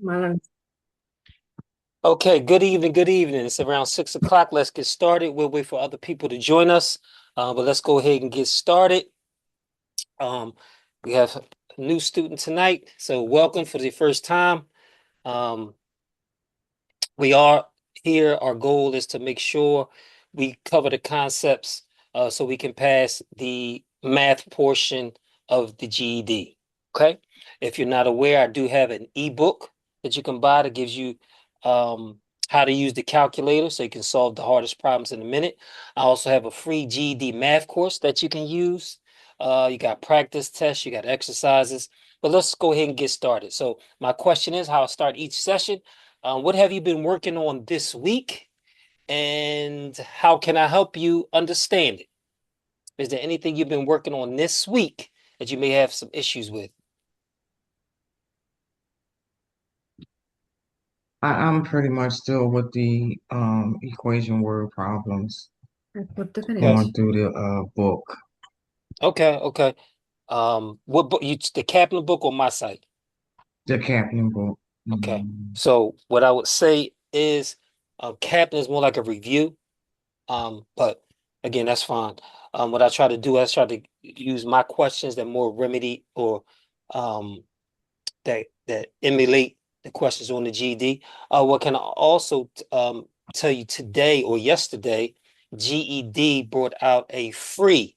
Mine. Okay, good evening, good evening. It's around 6 o'clock. Let's get started. We'll wait for other people to join us, but let's go ahead and get started. Um, we have a new student tonight, so welcome for the first time. Um, we are here. Our goal is to make sure we cover the concepts so we can pass the math portion of the GED. Okay. If you're not aware, I do have an ebook that you can buy that gives you how to use the calculator so you can solve the hardest problems in a minute. I also have a free GED math course that you can use. You got practice tests, you got exercises, but let's go ahead and get started. So my question is how I start each session. What have you been working on this week, and how can I help you understand it? Is there anything you've been working on this week that you may have some issues with? I'm pretty much still with the equation word problems Por Okay, going definition. through the book, okay. What book? You the Kaplan book or my site? the Kaplan book. Okay. Mm. So what I would say is, Kaplan is more like a review. But again, that's fine. What I try to do, I try to use my questions that more remedy or um that emulate the questions on the GED. What can I also tell you today or yesterday, GED brought out a free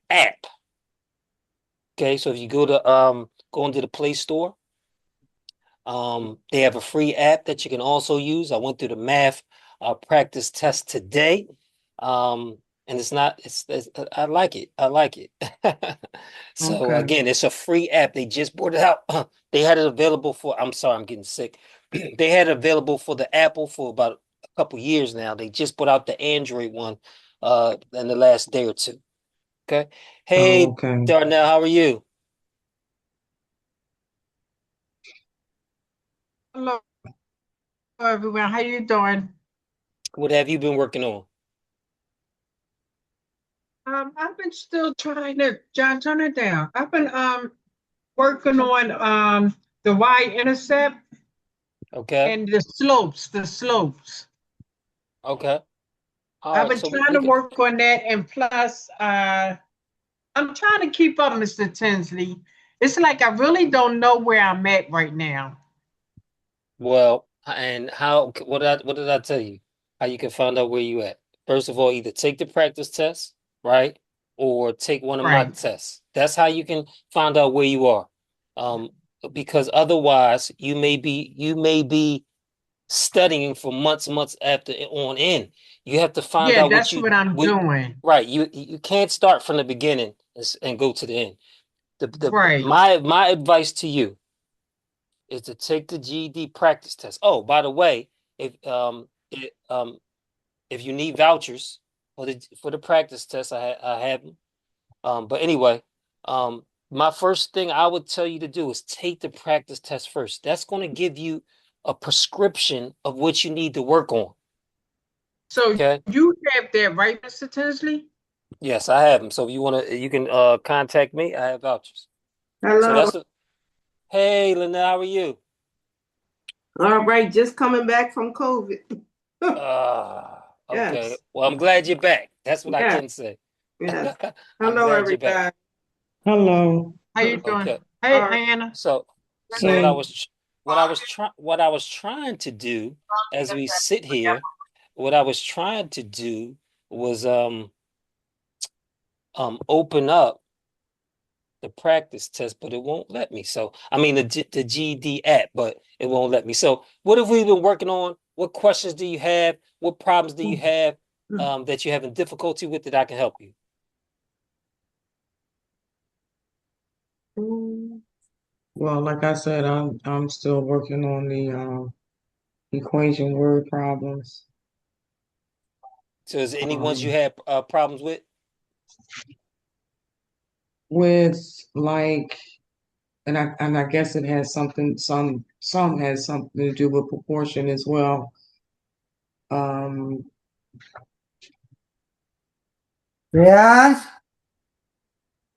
app. Okay, so if you go into the Play Store, they have a free app that you can also use. I went through the math practice test today. And it's not it's I like it. I like it. So Okay. again, it's a free app. They just brought it out. They had it available for, I'm sorry, I'm getting sick. They had it available for the Apple for about a couple years now. They just put out the Android one in the last day or two. Okay. Oh, Hey, okay. Darnell, how are you? Hello, everyone. How you doing? What have you been working on? I've been still trying to, John, turn it down. I've been working on the y-intercept Okay. and the slopes. Okay. All I've right. been So trying we to can. work on that, and plus, I'm trying to keep up, Mr. Tinsley. It's like I really don't know where I'm at right now. Well, and how, what did I tell you? How you can find out where you at? First of all, either take the practice test, right? Or take one of my Right. tests. That's how you can find out where you are. Um, because otherwise you may be studying for months after on end. You have to find Yeah, out that's what I'm what doing. right. You can't start from the beginning and go to the end. The Right. my advice to you is to take the GED practice test. Oh, by the way, if you need vouchers for the practice test, I have them. But anyway, my first thing I would tell you to do is take the practice test first. That's going to give you a prescription of what you need to work on. So Okay. you have that, right, Mr. Tinsley? Yes, I have them. So if you want to, you can contact me. I have vouchers. So Hello. hey, Lynette, how are you? All right, just coming back from COVID. Okay. Yes, Well, I'm glad you're back. That's what I yes, can say. yes. I'm Hello, glad you're back. everybody. Hello. How you doing? Okay. Hey, All right. Anna. So, so what I Hey. was tr- what I was trying to do as we sit here, what I was trying to do was open up the practice test, but it won't let me. So, I mean the GED app, but it won't let me. So, what have we been working on? What questions do you have? What problems do you have that you're having difficulty with that I can help you? Mm, Well, like I said, I'm still working on the equation word problems So, is there any ones you um, have problems with? with like, and I guess it has something some has something to do with proportion as well. Um, yes.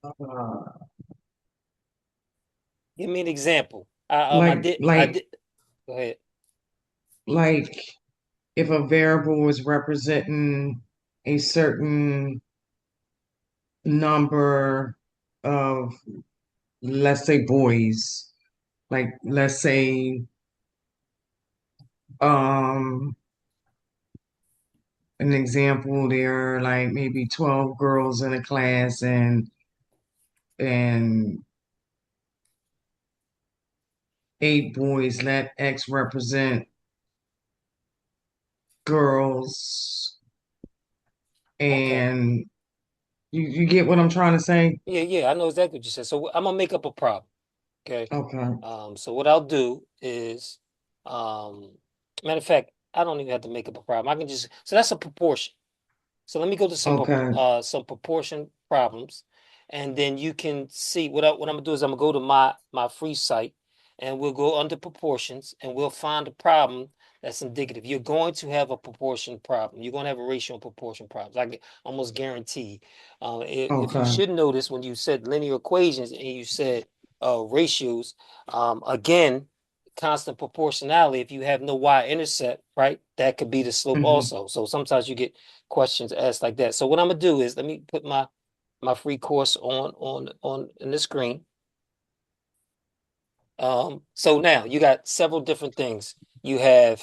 uh, Give me an example. I Like, did, I like, did. Go ahead. like if a variable is representing a certain number of, let's say, boys, like let's say, um, an example, there are like maybe 12 girls in a class and 8 boys. Let X represent girls, Okay. and you get what I'm trying to say? Yeah, I know exactly what you said. So I'm gonna make up a problem. Okay. Okay. So what I'll do is, matter of fact, I don't even have to make up a problem. I can just, so that's a proportion. So let me go to Okay. some proportion problems, and then you can see what I'm gonna do is I'm gonna go to my free site, and we'll go under proportions, and we'll find a problem that's indicative. You're going to have a proportion problem. You're going to have a ratio and proportion problems. I can almost guarantee. If you Okay. should notice when you said linear equations and you said ratios, again, constant proportionality. If you have no y-intercept, right, that could be the slope Hmm. also. So sometimes you get questions asked like that. So what I'm gonna do is let me put my free course on in the screen. So now you got several different things. You can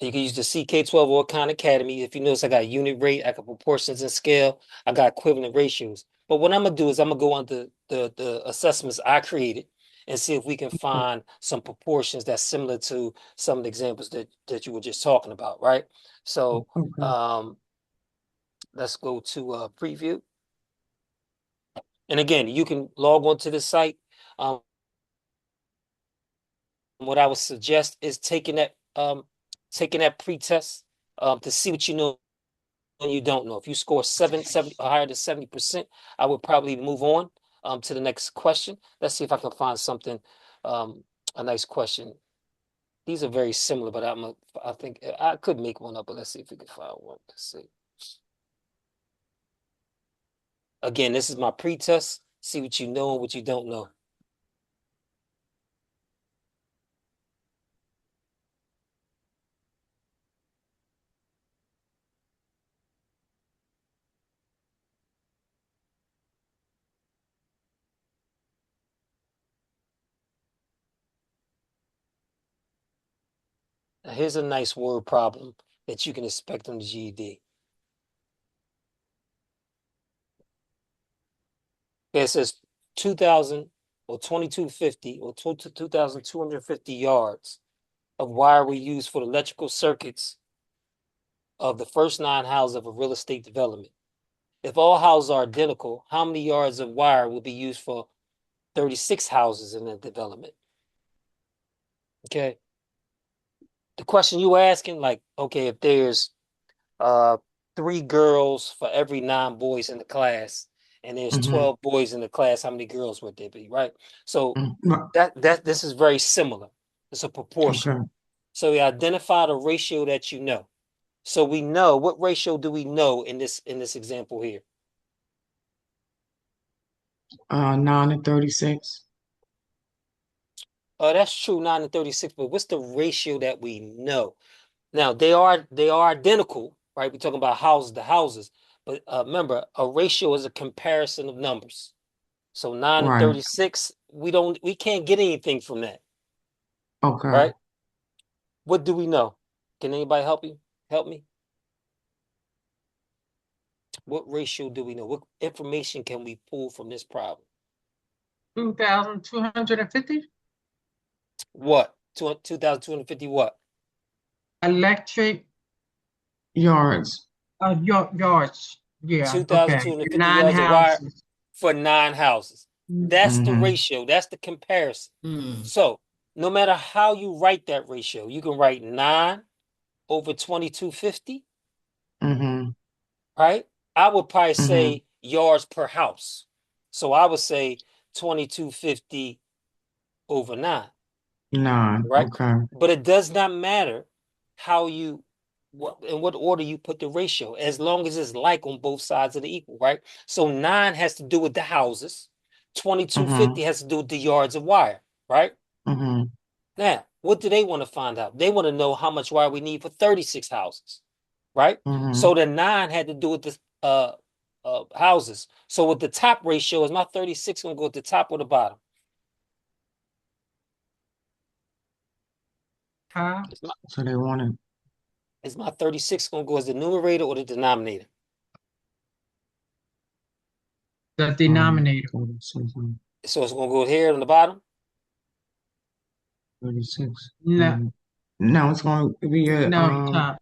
use the CK12 or Khan Academy. If you notice, I got unit rate, I got proportions and scale, I got equivalent ratios. But what I'm gonna do is I'm gonna go on the assessments I created and see if we can find some proportions that's similar to some of the examples that you were just talking about, right? So Okay. um, let's go to preview. And again, you can log on to the site. Um, what I would suggest is taking that pretest to see what you know and you don't know. If you score 70 or higher than 70%, I would probably move on to the next question. Let's see if I can find something, a nice question. These are very similar, but I think I could make one up, but let's see if we can find one. Let's see. Again, this is my pretest. See what you know and what you don't know. Now, here's a nice word problem that you can expect on the GED. It says 2,000 or 2,250 or 2,250 yards of wire were used for the electrical circuits of the first 9 houses of a real estate development. If all houses are identical, how many yards of wire will be used for 36 houses in the development? Okay. The question you were asking, like, okay, if there's uh 3 girls for every 9 boys in the class, and there's Hmm. 12 boys in the class, how many girls would there be, right? So Hmm. that this is very similar. It's a proportion. Okay. So we identify the ratio that you know. So we know what ratio do we know in this example here? 9 and 36. That's true, 9 and 36, but what's the ratio that we know? Now they are identical, right? We're talking about houses to houses, but remember, a ratio is a comparison of numbers. So 9 and Right. 36, we can't get anything from that, Okay. right? What do we know? Can anybody help you? Help me? What ratio do we know? What information can we pull from this problem? 2,250 What? 2,250 what? electric Yards. yards. Yeah, okay. In 2,250 nine yards of wire houses. for 9 houses. That's the Hmm. ratio. That's the comparison. Mm. So no matter how you write that ratio, you can write 9 over 2,250, Hmm. right? I would probably Hmm. say yards per house. So I would say 2,250 over 9, 9. right? Okay. But it does not matter how you in what order you put the ratio, as long as it's like on both sides of the equal, right? So 9 has to do with the houses, Hmm. 2,250 has to do with the yards of wire, right? Mm-hmm. Now, what do they want to find out? They want to know how much wire we need for 36 houses, right? Mm-hmm. So the 9 had to do with the houses. So with the top ratio, is my 36 going to go at the top or the bottom? Huh? So they wanted Is my 36 going to go as the numerator or the denominator? The denominator. 36, So it's going to go here on the bottom? 36. No, No, it's going to be a no, top.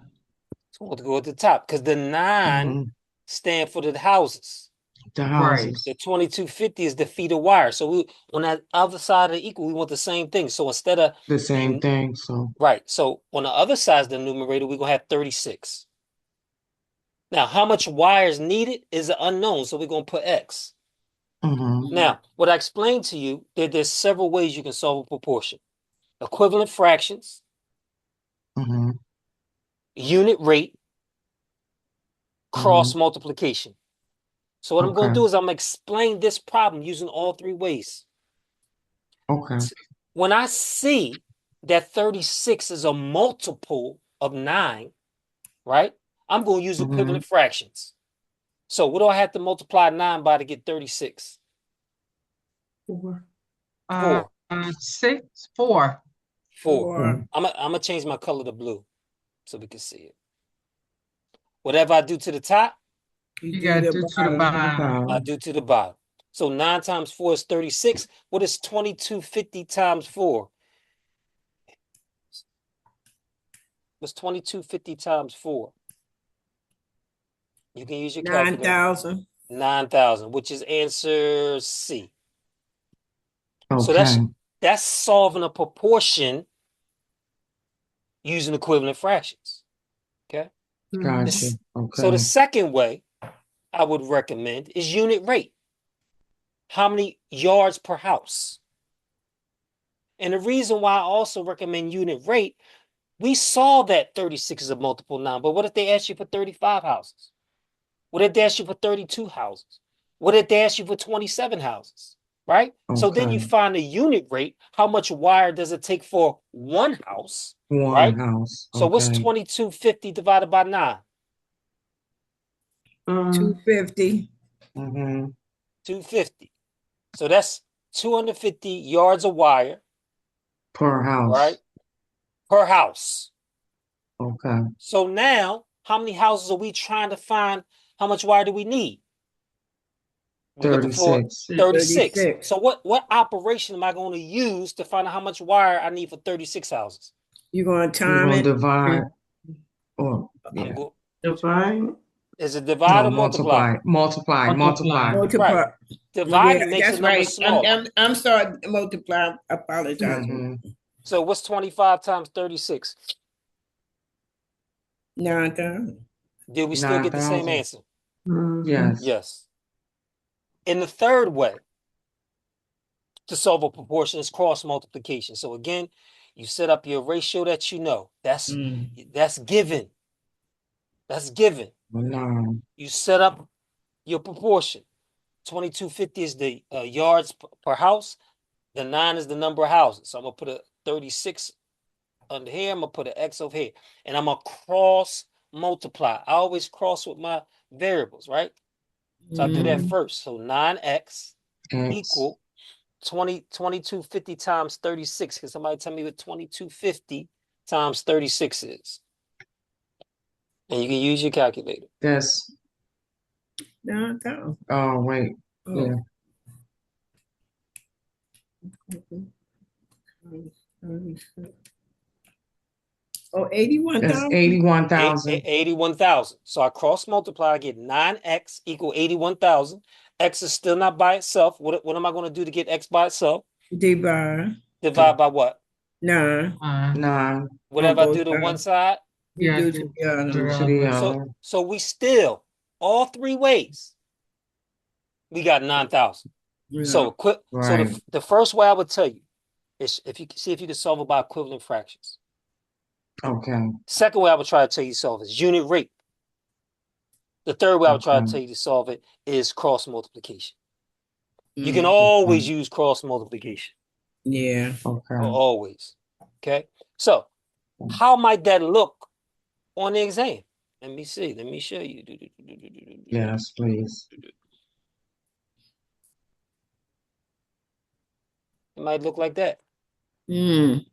It's going to go at the top because the 9 mhm, stand for the houses. the Right. houses. The 2250 is the feet of wire. So we on that other side of the equal, we want the same thing. So instead of The same thing. So right, so on the other side of the numerator, we're gonna have 36. Now, how much wire is needed is an unknown, so we're gonna put X. mhm, Now, what I explained to you, there's several ways you can solve a proportion. Equivalent fractions, mhm, unit rate, cross mhm. multiplication. So what I'm Okay. gonna do is I'm gonna explain this problem using all three ways. Okay. When I see that 36 is a multiple of 9, right? I'm going to use Mhm. equivalent fractions. So what do I have to multiply 9 by to get 36? 4. 4. 6, 4. 4. Mhm. I'm gonna change my color to blue so we can see it. Whatever I do to the top, You got to do to the bottom. I do to the bottom. So 9 times 4 is 36. What is 2250 times 4? What's 2250 times 4? You can use your calculator. 9,000. 9,000, which is answer C. So Okay. that's solving a proportion using equivalent fractions. Okay. Gotcha. This- Okay. So the second way I would recommend is unit rate. How many yards per house? And the reason why I also recommend unit rate, we saw that 36 is a multiple 9, but what if they ask you for 35 houses? What if they ask you for 32 houses? What if they ask you for 27 houses? Right? So then you Okay. find the unit rate. How much wire does it take for one house? One Right? house. So what's Okay. 2250 divided by 9? 250. Mm-hmm. 250. So that's 250 yards of wire, Per house. right? Per house. Okay. So now, how many houses are we trying to find? How much wire do we need? We're looking for 36. 36. 36. So what operation am I going to use to find out how much wire I need for 36 houses? You're going to You're time gonna it. divide or I'm yeah. go, Divide. is it divide No, or multiply? multiply. Multiply. Right. Yeah, Dividing makes the that's number right. smaller. I'm sorry. Multiply. I apologize. Mm-hmm. So what's 25 times 36? 9,000. Did we still get the same 9,000. answer? Yes. Yes. In the third way to solve a proportion is cross multiplication. So again, you set up your ratio that you know. That's given. That's given. 9. You set up your proportion. 2250 is the yards per house. The 9 is the number of houses. So I'm gonna put a 36 under here. I'm gonna put an X over here, and I'm gonna cross multiply. I always cross with my variables, right? So I do that first. So 9X X. equal 2250 times 36. Can somebody tell me what 2250 times 36 is? And you can use your calculator. That's 9,000. oh wait. Yeah. Oh, That's 81,000. 81,000. 81,000. So I cross multiply, I get 9X equal 81,000. X is still not by itself. What am I going to do to get X by itself? Divide. Divide by what? 9. 9. Whatever I both do to one sides. side. You Yeah, do do together. To the other. So we still, all three ways, we got 9,000. Yeah. So Right. the first way I would tell you is if you can solve it by equivalent fractions. Okay. Second way I would try to tell you to solve is unit rate. The third way I would try to Okay. tell you to solve it is cross multiplication. You can always use cross multiplication. Yeah. Okay. Always. Okay. So how might that look on the exam? Let me see. Let me show you. Yes, please. It might look like that. Mm.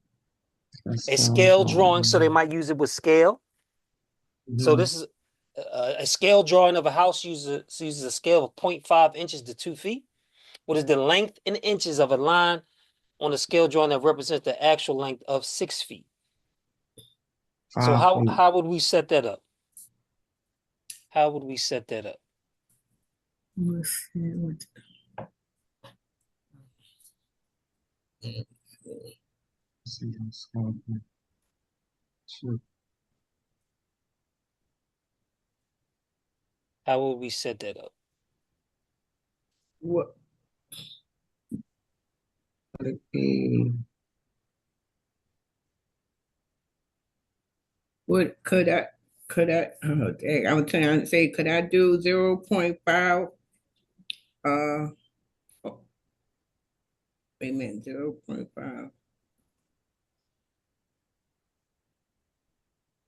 A scale drawing, so they might use it with scale. So Mhm. this is a scale drawing of a house uses a scale of 0.5 inches to 2 feet. What is the length in inches of a line on a scale drawing that represents the actual length of 6 feet? So 5 feet. how would we set that up? How would we set that up? Let's see what. See, that's going to be two. How would we set that up? What? Would it be What could I? Could I? Oh, dang, I was trying to say, could I do 0.5? Oh, wait a minute, 0.5.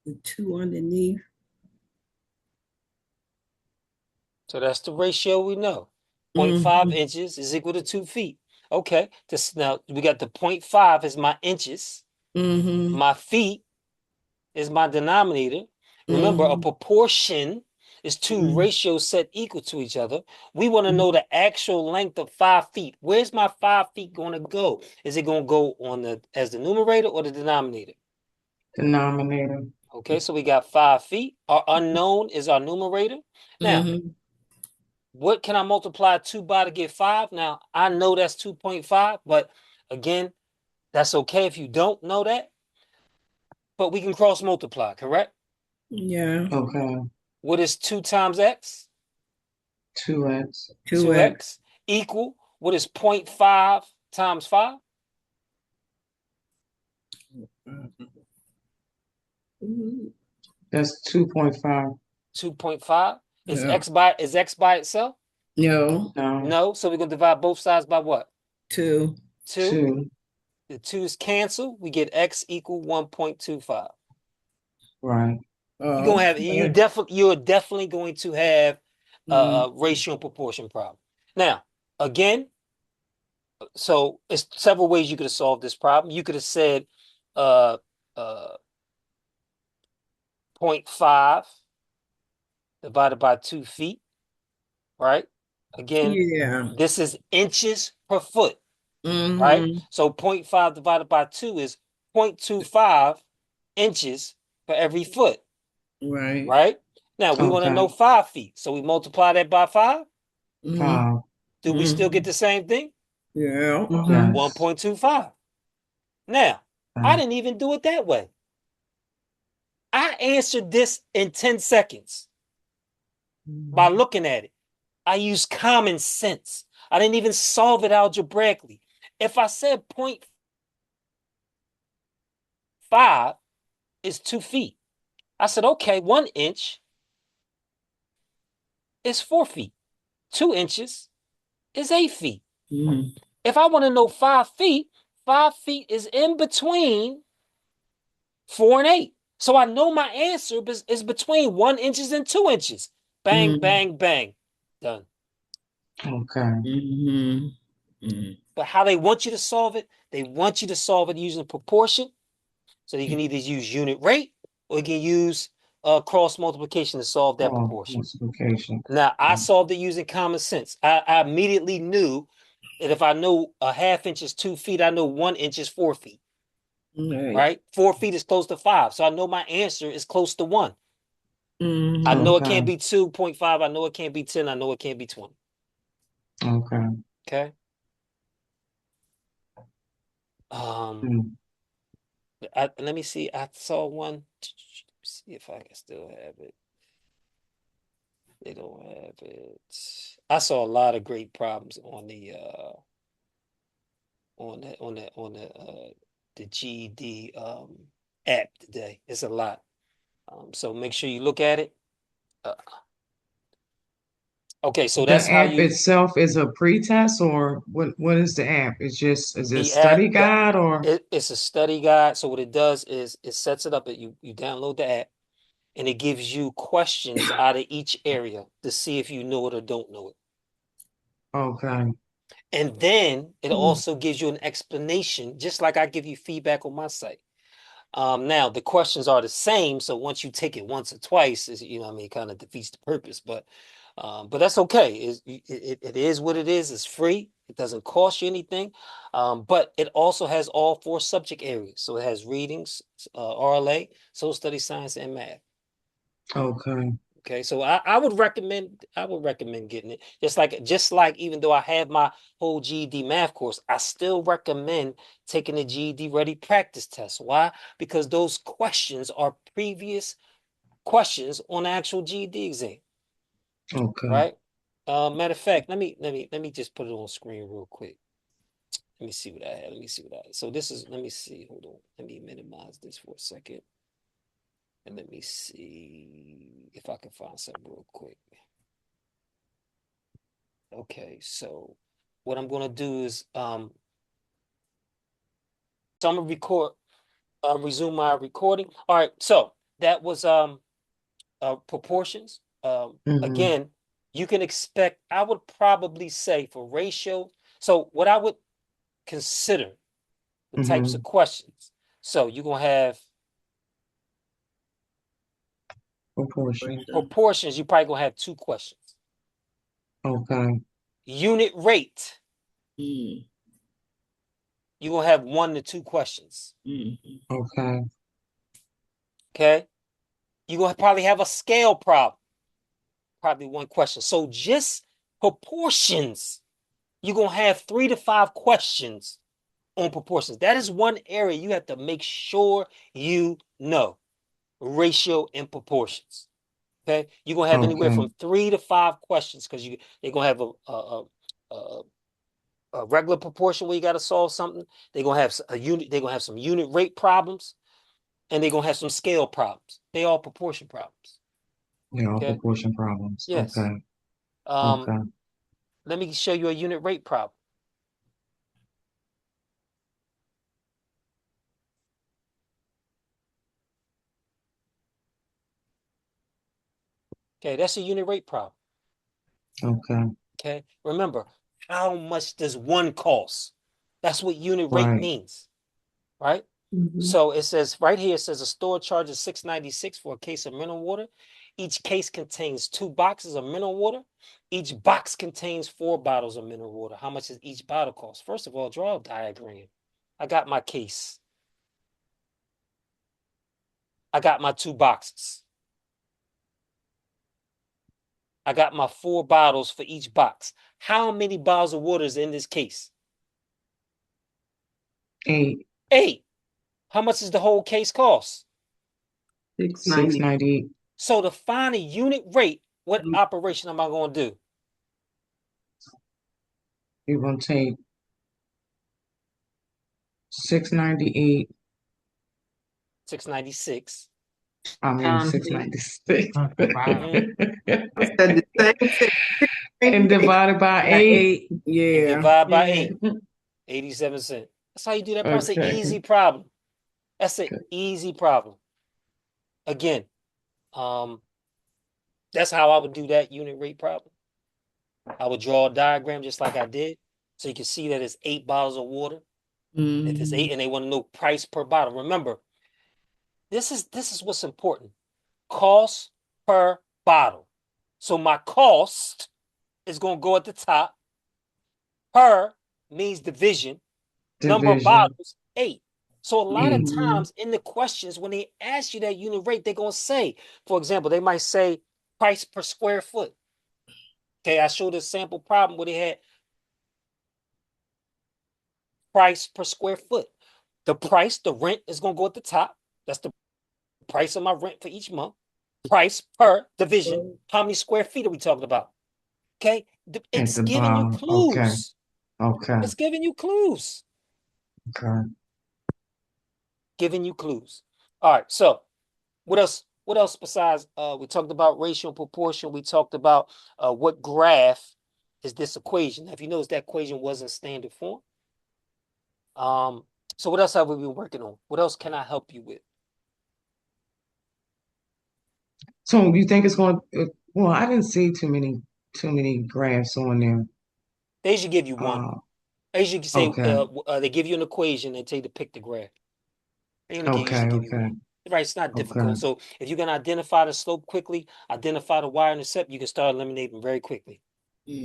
The two underneath. So that's the ratio we know. 0.5 Mhm. inches is equal to 2 feet. Okay. Now we got the 0.5 is my inches. Mhm. My feet is my denominator. Remember, a Mhm. proportion is two Mhm. ratios set equal to each other. We want to Mhm. know the actual length of 5 feet. Where's my 5 feet going to go? Is it going to go on as the numerator or the denominator? denominator? Okay, so we got 5 feet. Our unknown is our numerator. Now, Mhm. what can I multiply 2 by to get 5? Now, I know that's 2.5, but again, that's okay if you don't know that. But we can cross multiply, correct? Yeah. Okay. What is 2 times x? 2x. 2x. 2x equal, what is 0.5 times 5? Mhm. That's 2.5. 2.5. Is Yeah. x by itself? No. No. No. So we're going to divide both sides by what? 2. 2. 2. The 2's cancel. We get x equal 1.25. Right. You're going to have Okay. you're definitely going to have Mm. a ratio and proportion problem. Now, again, so it's several ways you could have solved this problem. You could have said uh uh 0.5 divided by 2 feet, right? Again, Yeah. this is inches per foot, right? Mm-hmm. So 0.5 divided by 2 is 0.25 inches for every foot, Right. right? Now we want to Okay. know 5 feet. So we multiply that by 5. Mm-hmm. 5. Do we still get the same thing? Yeah. Yes. 1.25. Now, I didn't even do it that way. I answered this in 10 seconds by looking at it. I used common sense. I didn't even solve it algebraically. If I said 0.5 is 2 feet, I said, okay, 1 inch is 4 feet. 2 inches is 8 feet. Mm-hmm. If I want to know 5 feet, 5 feet is in between 4 and 8. So I know my answer is between 1 inches and 2 inches. Bang, Mm-hmm. bang, bang. Done. Okay. Mm-hmm. Mm-hmm. But how they want you to solve it, they want you to solve it using proportion. So you can either use unit rate or you can use cross multiplication to solve that Oh, proportion. multiplication. Now, I solved it using common sense. I immediately knew that if I know a half inch is 2 feet, I know 1 inch is 4 feet, Right. right? 4 feet is close to 5. So I know my answer is close to 1. I Mm-hmm. know it Okay. can't be 2.5. I know it can't be 10. I know it can't be 20. Okay. Okay. Um, Mm. let me see. I saw one. See if I can still have it. They don't have it. I saw a lot of great problems on the GED app today. It's a lot. So make sure you look at it. Uh, Okay, so The that's how app you itself is a pre-test, or what is the app? It's just, is it a the app study guide or? it's a study guide. So what it does is it sets it up that you download the app and it gives you questions out of each area to see if you know it or don't know it. Okay. And then it also gives you an explanation, just like I give you feedback on my site. Now the questions are the same, so once you take it once or twice, is you know what I mean, kind of defeats the purpose. But that's okay. It is what it is. It's free. It doesn't cost you anything. But it also has all 4 subject areas. So it has readings, RLA, social studies, science, and math. Okay. Okay, so I would recommend getting it. Just like even though I have my whole GED math course, I still recommend taking the GED Ready practice test. Why? Because those questions are previous questions on the actual GED exam, Okay. right? Matter of fact, let me just put it on screen real quick. Let me see what I have. Let me see what I have. So this is, let me see. Hold on. Let me minimize this for a second. And let me see if I can find something real quick. Okay, so what I'm gonna do is so I'm gonna resume my recording. All right, so that was proportions. Mm-hmm. Again, you can expect, I would probably say for ratio, so what I would consider the types Mm-hmm. of questions. So you're gonna have Proportion. proportions, you're probably gonna have 2 questions. Okay. Unit rate, Mm, you're gonna have 1 to 2 questions. mm, Okay. Okay. You're gonna probably have a scale problem, probably 1 question. So just proportions, you're gonna have 3 to 5 questions on proportions. That is one area you have to make sure you know, ratio and proportions. Okay, you're gonna have anywhere Okay. from 3 to 5 questions because they're gonna have a, a regular proportion where you got to solve something. They're gonna have a unit. They're gonna have some unit rate problems, and they're gonna have some scale problems. They all proportion problems. Yeah, all Okay. proportion problems. Yes. Okay. Um, Okay. let me show you a unit rate problem. Okay, that's a unit rate problem. Okay. Okay, remember, how much does 1 cost? That's what unit rate Right. means, right? So it says right here, it says a store charges $6.96 for a case of mineral water. Each case contains 2 boxes of mineral water. Each box contains 4 bottles of mineral water. How much does each bottle cost? First of all, draw a diagram. I got my case. I got my 2 boxes. I got my 4 bottles for each box. How many bottles of water is in this case? 8. 8. How much does the whole case cost? 698. So to find a unit rate, what operation am I going to do? You're gonna take 698. 696. I mean 696. Mhm. I said the same thing. And divided by 8. 8, And yeah. divide by Yeah. 8. 87 cents. That's how you do that problem. That's an Okay. easy problem. That's an Okay. easy problem. Again, that's how I would do that unit rate problem. I would draw a diagram just like I did. So you can see that it's 8 bottles of water. If it's 8 and they want to know price per bottle, remember, this is what's important. Cost per bottle. So my cost is going to go at the top. Per means division. Number of Division. bottles, 8. So a lot of 8. times in the questions, when they ask you that unit rate, they're going to say, for example, they might say price per square foot. Okay, I showed a sample problem where they had price per square foot. The price, the rent is going to go at the top. That's the price of my rent for each month. Price per division. How many square feet are we talking about? Okay, At it's the giving you bottom. Okay. clues. Okay. It's giving you clues. Okay. Giving you clues. All right, so what else? What else besides, we talked about ratio and proportion. We talked about what graph is this equation. Now, if you notice, that equation wasn't standard form. So what else have we been working on? What else can I help you with? So you think it's going to, well, I didn't see too many graphs on there. They should give you one. Uh, They should say, okay, they give you an equation and tell you to pick the graph. They only usually okay, give you okay, one. Right, it's not okay, difficult. So if you can identify the slope quickly, identify the y-intercept, you can start eliminating very quickly.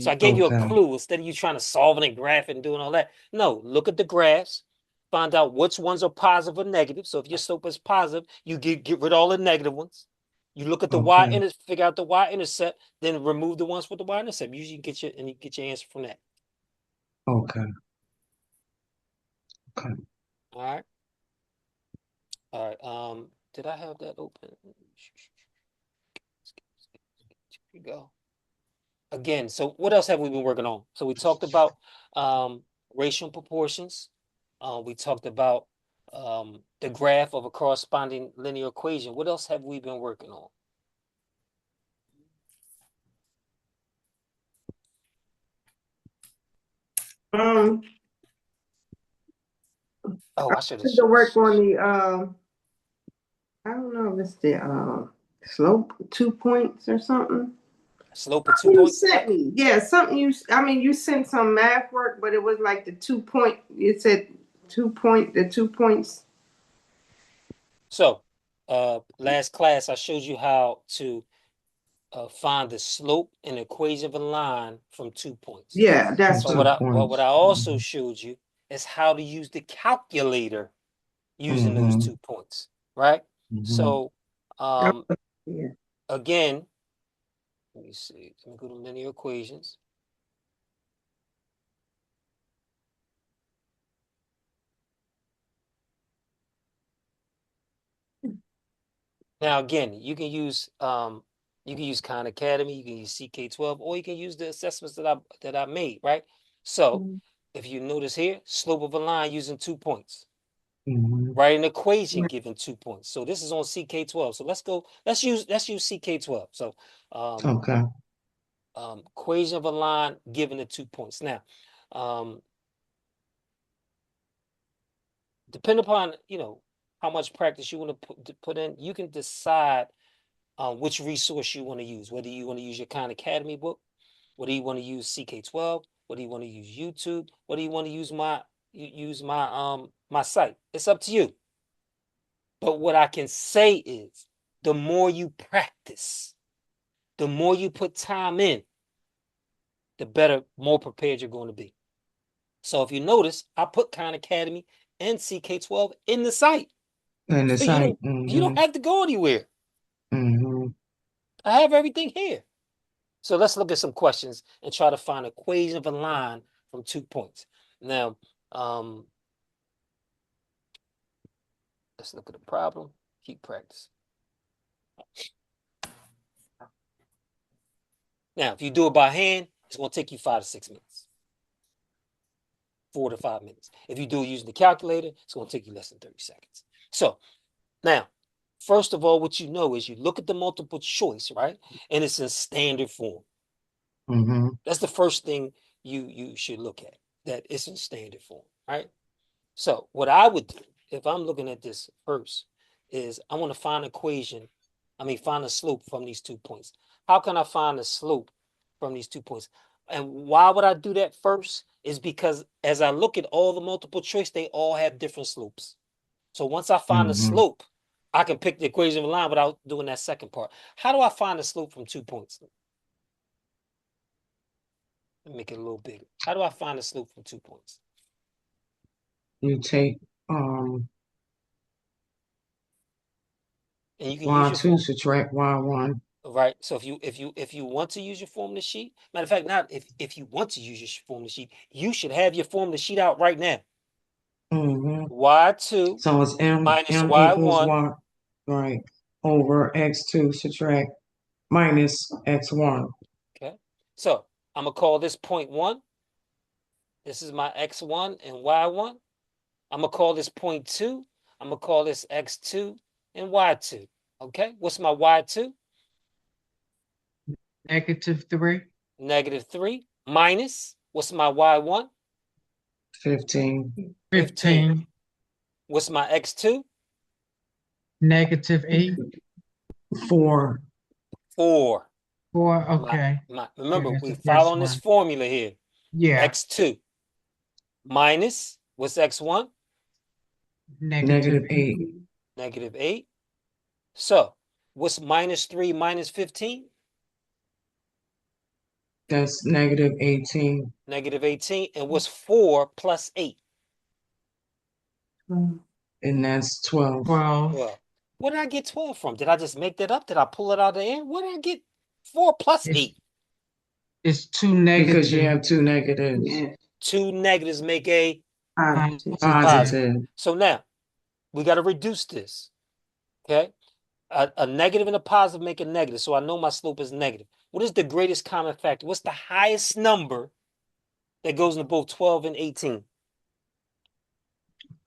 So I gave you a okay, clue instead of you trying to solve it and graph it and doing all that. No, look at the graphs, find out which ones are positive or negative. So if your slope is positive, you get rid of all the negative ones. You look at the okay, figure out the y-intercept, then remove the ones with the y-intercept. Usually you get your answer from that. okay, okay. All right. All right. Did I have that open? Here we go. Again, so what else have we been working on? So we talked about racial proportions. We talked about the graph of a corresponding linear equation. What else have we been working on? Um, Oh, I should have to work on the I don't know if it's the slope 2 points or something. slope of 2 You points. sent me, yeah, something I mean, you sent some math work, but it was like the 2 point. It said 2 point, the 2 points. So, last class I showed you how to find the slope and equation of a line from 2 points. Yeah, From that's But what. 2 points. what I also showed you is how to use the calculator using those Mm-hmm, 2 points, right? mm-hmm. So, That um, was, yeah. again, let me see. Let me go to linear equations. Now, again, you can use Khan Academy, you can use CK12, or you can use the assessments that I made, right? So, if you notice here, slope of a line using 2 points. Mm-hmm. Write an equation given 2 points. So this is on CK12. So let's use CK12. So Okay. equation of a line given the 2 points. Now, um, depending upon how much practice you want to put in, you can decide which resource you want to use. Whether you want to use your Khan Academy book, whether you want to use CK12, whether you want to use YouTube, whether you want to use my site. It's up to you. But what I can say is, the more you practice, the more you put time in, the better, more prepared you're going to be. So if you notice, I put Khan Academy and CK12 in the site. And the So site. you Mm-hmm, don't have to go anywhere. mm-hmm. I have everything here. So let's look at some questions and try to find an equation of a line from 2 points. Now, let's look at the problem. Keep practice. Now, if you do it by hand, it's going to take you 5 to 6 minutes. 4 to 5 minutes. If you do it using the calculator, it's going to take you less than 30 seconds. So now, first of all, what you know is you look at the multiple choice, right? And it's in standard form. Mm-hmm. That's the first thing you should look at, that it's in standard form, right? So what I would do if I'm looking at this first is I want to find find a slope from these 2 points. How can I find a slope from these 2 points? And why would I do that first? Is because as I look at all the multiple choice, they all have different slopes. So once I find the Mm-hmm. slope, I can pick the equation of a line without doing that second part. How do I find the slope from 2 points? Let me make it a little bigger. How do I find the slope from 2 points? You take um And you can use your Y2, form, subtract Y1. right? So if you want to use your formula sheet, matter of fact, not if you want to use your formula sheet, you should have your formula sheet out right now. Mm-hmm. Y2 So it's minus M equals Y1. Y, right, over X2, subtract minus X1. Okay. So I'm gonna call this point 1. This is my X1 and Y1. I'm gonna call this point 2. I'm gonna call this X2 and Y2. Okay, what's my y2? -3. -3 minus, what's my y1? 15. 15. What's my x2? -8. 4. 4. 4. Okay. Remember, That's we the first following this one. formula here. Yeah. X2 minus, what's x1? Negative 8. -8. So, what's -3 minus 15? That's negative 18. -18. And what's 4 plus 8? And that's 12. 12. Well, where did I get 12 from? Did I just make that up? Did I pull it out of the air? Where did I get 4 plus 8? It's 2 negatives. Because you have 2 negatives. Yeah. 2 negatives make a Positive. So now, we got to reduce this, okay? A negative and a positive make a negative, so I know my slope is negative. What is the greatest common factor? What's the highest number that goes into both 12 and 18?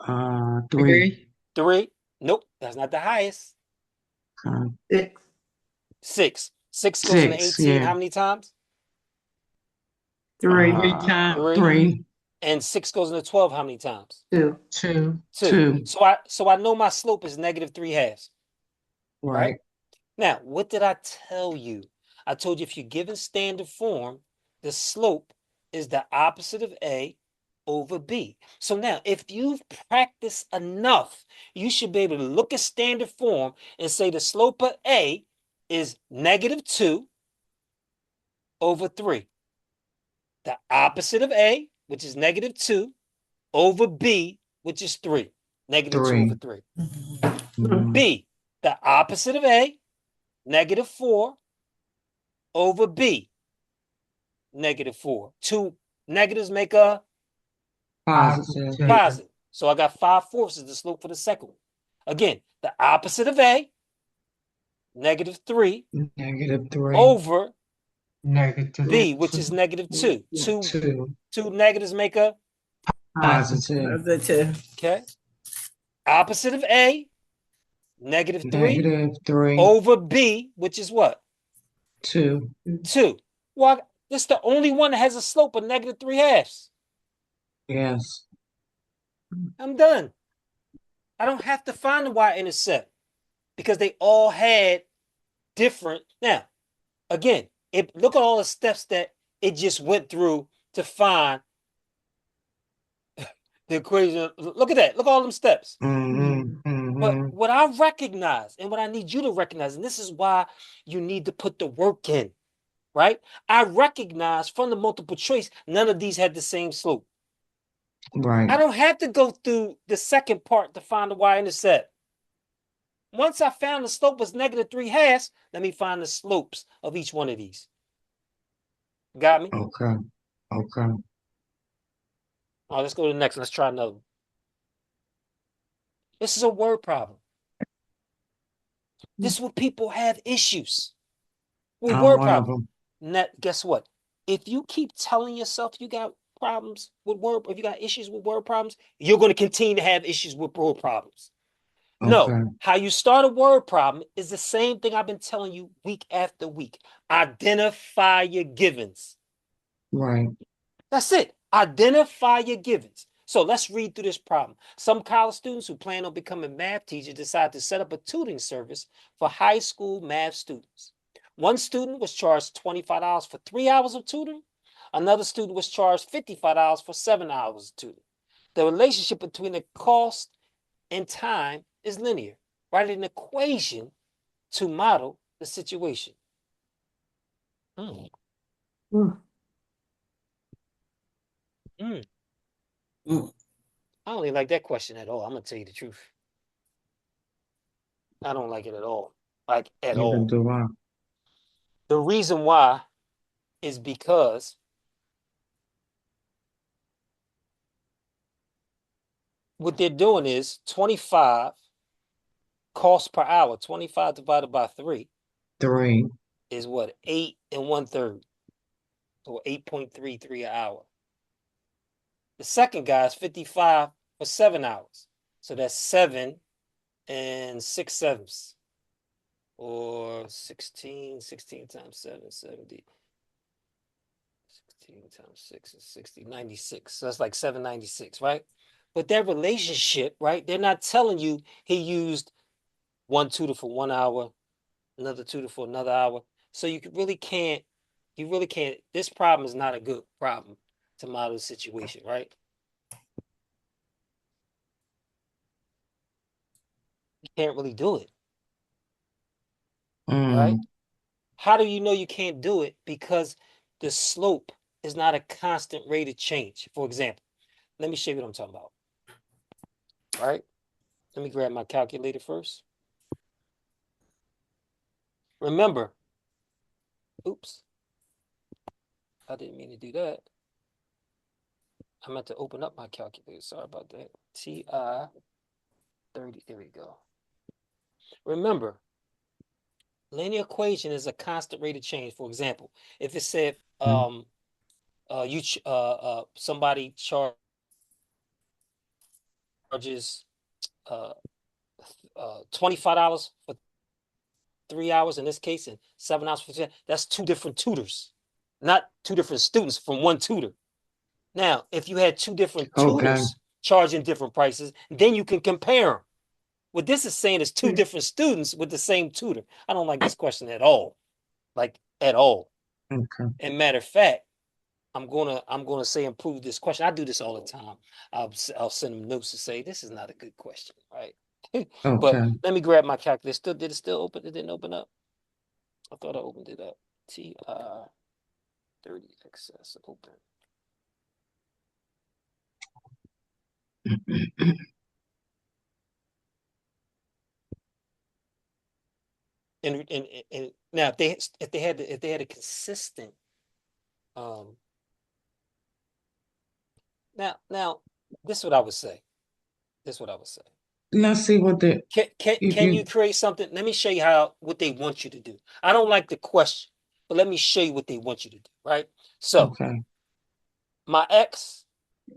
3. 3? Nope, that's not the highest. 6. 6. 6 goes into 6, 18 yeah. how many times? 3. 3 times. 3. And 6 goes into 12 how many times? 2. 2. 2. 2. So I know my slope is -3/2. Right. Now, what did I tell you? I told you if you're given standard form, the slope is the opposite of A over B. So now, if you've practiced enough, you should be able to look at standard form and say the slope of A is -2 over 3. The opposite of A, which is -2, over B, which is 3. -2 over 3. B, the opposite of A, -4 over B, -4. 2 negatives make a Positive. positive. So I got 5/4 is the slope for the second one. Again, the opposite of A, -3 Negative 3. over Negative B, which is -2. 2. 2 negatives make a Positive. okay. Opposite of A, -3 Negative 3. over B, which is what? 2. 2. Well, this is the only one that has a slope of -3/2. Yes. I'm done. I don't have to find the y-intercept because they all had different. Now, again, look at all the steps that it just went through to find the equation. Look at that. Look at all them steps. But what I recognize and what I need you to recognize, and this is why you need to put the work in, right? I recognize from the multiple choice, none of these had the same slope. Right. I don't have to go through the second part to find the y-intercept. Once I found the slope was -3/2, let me find the slopes of each one of these. Got me? Okay. Okay. All right, let's go to the next one. Let's try another one. This is a word problem. This is where people have issues with I'm word one of problems. them. Guess what? If you keep telling yourself you got problems with word, if you got issues with word problems, you're going to continue to have issues with word problems. No, Okay. how you start a word problem is the same thing I've been telling you week after week. Identify your givens. Right. That's it. Identify your givens. So let's read through this problem. Some college students who plan on becoming math teachers decide to set up a tutoring service for high school math students. One student was charged $25 for 3 hours of tutoring. Another student was charged $55 for 7 hours of tutoring. The relationship between the cost and time is linear. Write an equation to model the situation. Mm. I don't even like that question at all. I'm gonna tell you the truth. I don't like it at all. Like at Neither all. do I. The reason why is because what they're doing is 25 cost per hour. 25 divided by 3 3. is what? 8 1/3. So 8.33 an hour. The second guy is 55 for 7 hours. So that's 7 6/7. or 16 times 7, 70. 16 times 6 is 60, 96. So that's like 796, right? But that relationship, right? They're not telling you he used one tutor for 1 hour, another tutor for another hour. So you really can't, this problem is not a good problem to model the situation, right? You can't really do it, right? How do you know you can't do it? Because the slope is not a constant rate of change. For example, let me show you what I'm talking about, right? Let me grab my calculator first. Remember, oops, I didn't mean to do that. I meant to open up my calculator. Sorry about that. TI-30, there we go. Remember, linear equation is a constant rate of change. For example, if it said somebody charges $25 for 3 hours in this case, and 7 hours for 10, that's 2 different tutors, not 2 different students from one tutor. Now, if you had 2 different tutors charging different prices, then you can compare them. What this is saying is 2 different students with the same tutor. I don't like this question at all, like at all. Okay. And matter of fact, I'm gonna say improve this question. I do this all the time. I'll send them notes to say this is not a good question, right? But let me grab my calculator. Did it still open? It didn't open up. I thought I opened it up. TI-30XS open. And now if they had a consistent now this is what I would say. Let's see what the can you create something? Let me show you what they want you to do. I don't like the question, but let me show you what they want you to do, right? So my X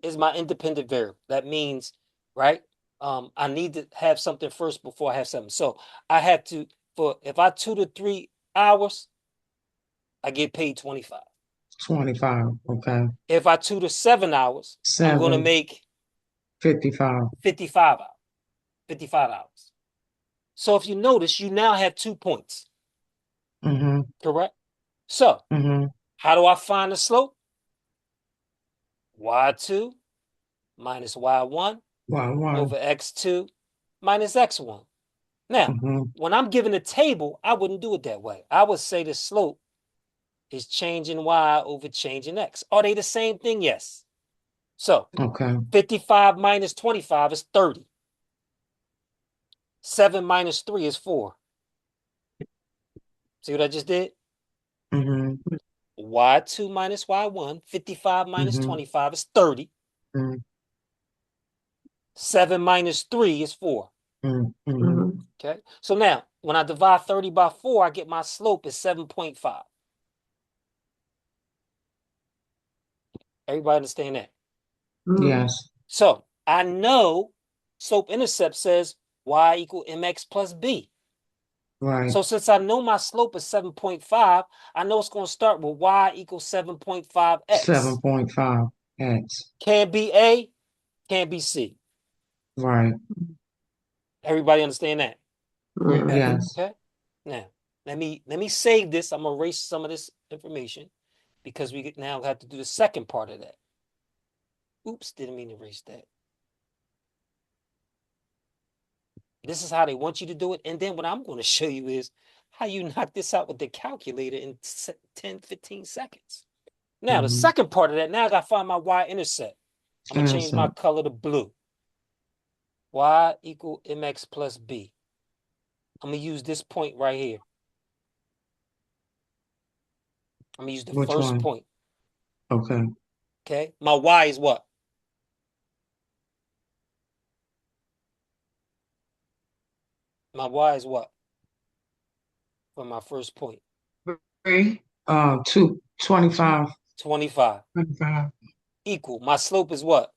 is my independent variable. That means, right? I need to have something first before I have something. So I have to, if I tutor 3 hours, I get paid 25. 25, okay. If I tutor 7 hours, I'm going to make 55. 55 hours. 55 hours. So if you notice, you now have 2 points. Correct? So how do I find the slope? Y2 minus Y1 over X2 minus X1. Now, when I'm given a table, I wouldn't do it that way. I would say the slope is changing Y over changing X. Are they the same thing? Yes. So 55 minus 25 is 30. 7 minus 3 is 4. See what I just did? Y2 minus Y1, 55 minus 25 is 30. 7 minus 3 is 4. Okay, so now when I divide 30 by 4, I get my slope is 7.5. Everybody understand that? Yes. So I know slope intercept says y equal mx plus b. Right. So since I know my slope is 7.5, I know it's going to start with y equals 7.5x. 7.5x. Can't be A, can't be C. Right. Everybody understand that? Yes. Okay. Now, let me save this. I'm going to erase some of this information because we now have to do the second part of that. Oops, didn't mean to erase that. This is how they want you to do it. And then what I'm going to show you is how you knock this out with the calculator in 10, 15 seconds. Now, the second part of that, now I got to find my y-intercept. I'm going to change my color to blue. Y equal mx plus b. I'm going to use this point right here. I'm going to use the first point. Okay. Okay. My y is what? My y is what? For my first point. 25. 25. Equal. My slope is what?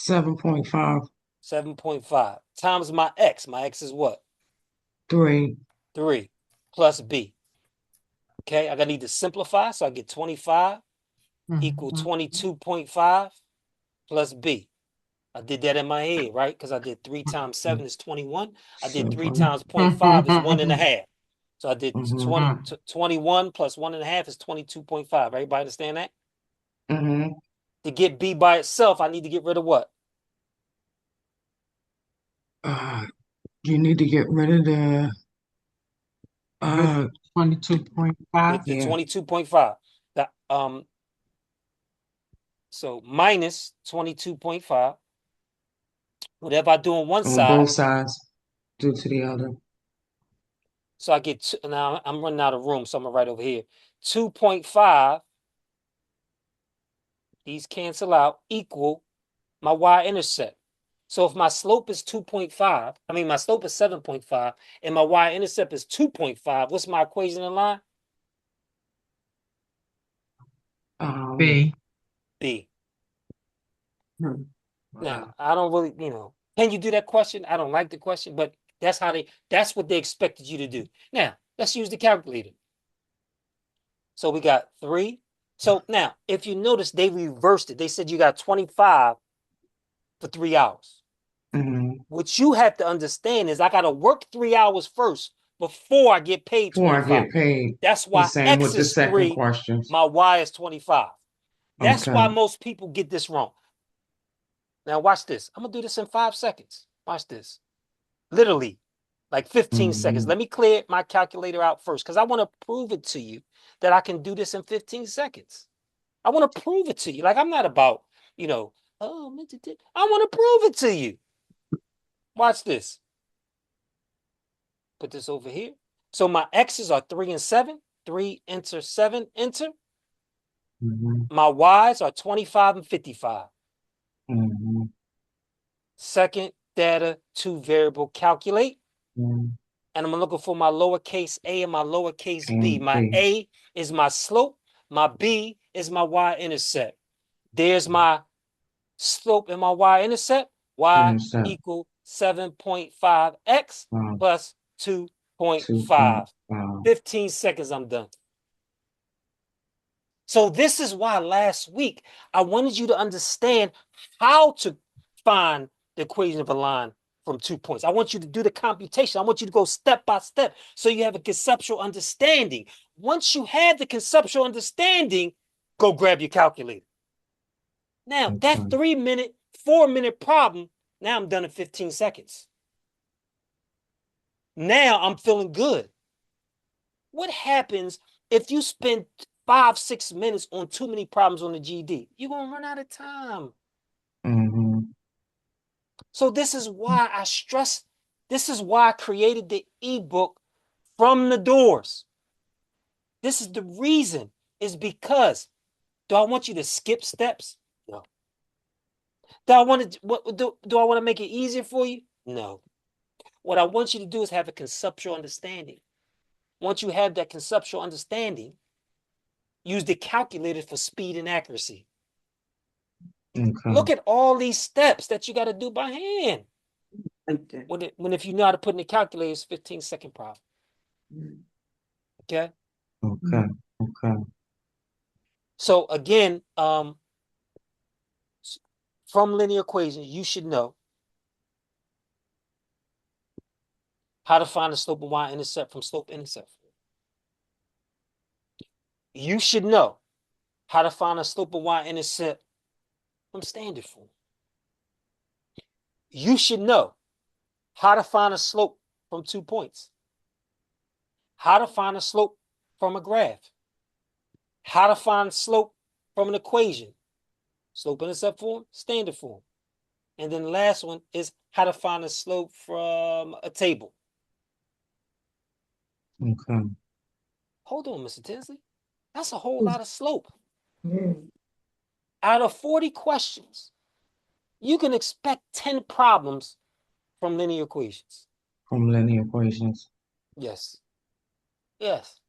7.5. 7.5 times my x. My x is what? 3. 3 plus B. Okay, I gotta need to simplify, so I get 25 equal 22.5 plus B. I did that in my head, right? Because I did 3 times 7 is 21. I did 3 times 0.5 is 1.5. So I did 21 plus 1.5 is 22.5. Everybody understand that? To get B by itself, I need to get rid of what? You need to get rid of the 22.5. The 22.5. That so minus 22.5. Whatever I do on one on side. both sides due to the other. So I get now I'm running out of room, so I'm gonna write over here. 2.5. These cancel out equal my y-intercept. So if my slope is 2.5, I mean my slope is 7.5, and my y-intercept is 2.5, what's my equation in line? B. B. Now, I don't really, can you do that question? I don't like the question, but that's what they expected you to do. Now, let's use the calculator. So we got 3. So now, if you notice, they reversed it. They said you got 25 for 3 hours. What you have to understand is I got to work 3 hours first before I get paid 25. Before I get paid. That's why X is 3, questions. my Y is 25. That's why most people get this wrong. Now watch this. I'm going to do this in 5 seconds. Watch this. Literally, like 15 seconds. Let me clear my calculator out first because I want to prove it to you that I can do this in 15 seconds. I want to prove it to you. Like, I'm not about, I want to prove it to you. Watch this. Put this over here. So my X's are 3 and 7. 3, enter, 7, enter. My Y's are 25 and 55. Second data, 2 variable, calculate. And I'm looking for my lowercase a and my lowercase b. My A is my slope. My B is my y-intercept. There's my slope and my y-intercept. Y equal 7.5x plus 2.5. 15 seconds, I'm done. So this is why last week I wanted you to understand how to find the equation of a line from 2 points. I want you to do the computation. I want you to go step by step so you have a conceptual understanding. Once you have the conceptual understanding, go grab your calculator. Now, that 3-minute, 4-minute problem, now I'm done in 15 seconds. Now I'm feeling good. What happens if you spend 5-6 minutes on too many problems on the GED? You're going to run out of time. So this is why I stress, this is why I created the ebook From the Doors. This is the reason, is because, do I want you to skip steps? No. Do I want to make it easier for you? No. What I want you to do is have a conceptual understanding. Once you have that conceptual understanding, use the calculator for speed and accuracy. Look at all these steps that you got to do by hand. When if you know how to put in the calculator, it's 15-second problem. Okay? Okay. So again, from linear equations, you should know how to find the slope of y-intercept from slope-intercept. You should know how to find a slope of y-intercept from standard form. You should know how to find a slope from 2 points. How to find a slope from a graph. How to find slope from an equation. Slope-intercept form, standard form. And then the last one is how to find a slope from a table. Okay. Hold on, Mr. Tinsley. That's a whole lot of slope. Out of 40 questions, you can expect 10 problems from linear equations. From linear equations. Yes. Yes.